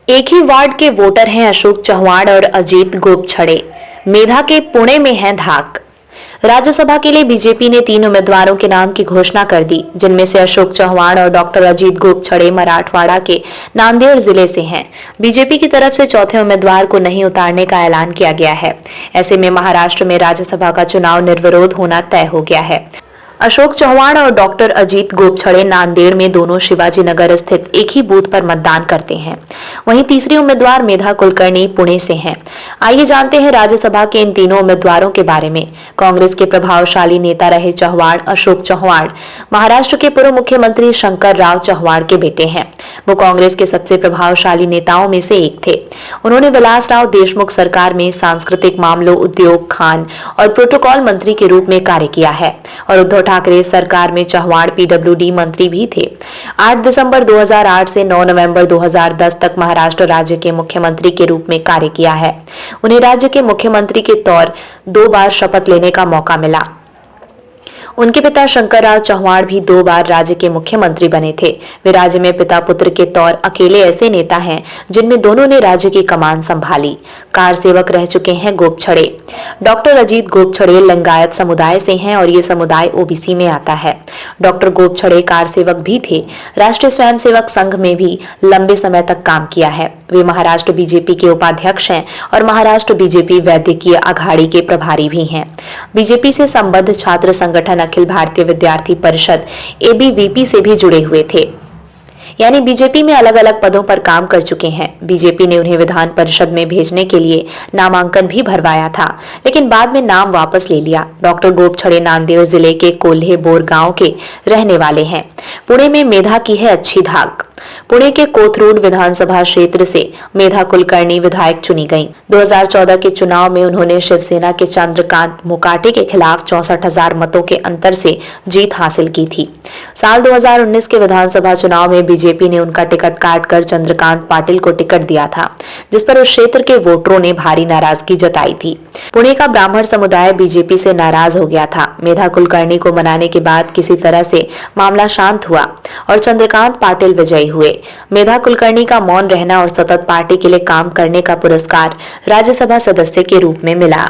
एक ही वार्ड के वोटर हैं अशोक चौहान और अजीत गोपछड़े। मेधा के पुणे में है धाक। राज्यसभा के लिए बीजेपी ने 3 उम्मीदवारों के नाम की घोषणा कर दी, जिनमें से अशोक चौहान और डॉक्टर अजीत गोपछड़े मराठवाड़ा के नांदेड़ जिले से हैं। बीजेपी की तरफ से चौथे उम्मीदवार को नहीं उतारने का ऐलान किया गया है। ऐसे में महाराष्ट्र में राज्यसभा का चुनाव निर्विरोध होना तय हो गया है। अशोक चौहान और डॉक्टर अजीत गोपछड़े नांदेड़ में दोनों शिवाजी नगर स्थित एक ही बूथ पर मतदान करते हैं। वहीं तीसरी उम्मीदवार मेधा कुलकर्णी पुणे से हैं। आइए जानते हैं राज्यसभा के इन तीनों उम्मीदवारों के बारे में। कांग्रेस के प्रभावशाली नेता रहे चौहान अशोक चौहान महाराष्ट्र के पूर्व मुख्यमंत्री शंकर राव चौहान के बेटे हैं। वो कांग्रेस के सबसे प्रभावशाली नेताओं में से एक थे। उन्होंने विलासराव देशमुख सरकार में सांस्कृतिक मामलों, उद्योग, खान और प्रोटोकॉल मंत्री के रूप में कार्य किया है और उद्धव ठाकरे सरकार में चौहान पीडब्ल्यूडी मंत्री भी थे। 8 दिसंबर 2008 से 9 नवंबर 2010 तक महाराष्ट्र राज्य के मुख्यमंत्री के रूप में कार्य किया है। उन्हें राज्य के मुख्यमंत्री के तौर 2 बार शपथ लेने का मौका मिला। उनके पिता शंकरराव चौहान भी 2 बार राज्य के मुख्यमंत्री बने थे। वे राज्य में पिता पुत्र के तौर अकेले ऐसे नेता हैं जिनमें दोनों ने राज्य की कमान संभाली। कार सेवक रह चुके हैं गोपछड़े। डॉक्टर अजीत गोपछड़े लिंगायत समुदाय से हैं और ये समुदाय ओबीसी में आता है। डॉक्टर गोपछड़े कार सेवक भी थे। राष्ट्रीय स्वयंसेवक संघ में भी लंबे समय तक काम किया है। वे महाराष्ट्र बीजेपी के उपाध्यक्ष हैं और महाराष्ट्र बीजेपी वैद्यकीय अघाड़ी के प्रभारी भी हैं। बीजेपी से संबद्ध छात्र संगठन अखिल भारतीय विद्यार्थी परिषद एबीवीपी से भी जुड़े हुए थे, यानी बीजेपी में अलग अलग पदों पर काम कर चुके हैं। बीजेपी ने उन्हें विधान परिषद में भेजने के लिए नामांकन भी भरवाया था, लेकिन बाद में नाम वापस ले लिया। डॉक्टर गोपछड़े नांदेड़ जिले के कोल्हे बोर गांव के रहने वाले हैं। पुणे में मेधा की है अच्छी धाक। पुणे के कोथरूड विधानसभा क्षेत्र से मेधा कुलकर्णी विधायक चुनी गईं। 2014 के चुनाव में उन्होंने शिवसेना के चंद्रकांत मुकाटे के खिलाफ 64,000 मतों के अंतर से जीत हासिल की थी। साल 2019 के विधानसभा चुनाव में बीजेपी ने उनका टिकट काटकर चंद्रकांत पाटिल को टिकट दिया था, जिस पर उस क्षेत्र के वोटरों ने भारी नाराजगी जताई थी। पुणे का ब्राह्मण समुदाय बीजेपी से नाराज हो गया था। मेधा कुलकर्णी को मनाने के बाद किसी तरह से मामला शांत हुआ और चंद्रकांत पाटिल विजयी हुए। मेधा कुलकर्णी का मौन रहना और सतत पार्टी के लिए काम करने का पुरस्कार राज्यसभा सदस्य के रूप में मिला।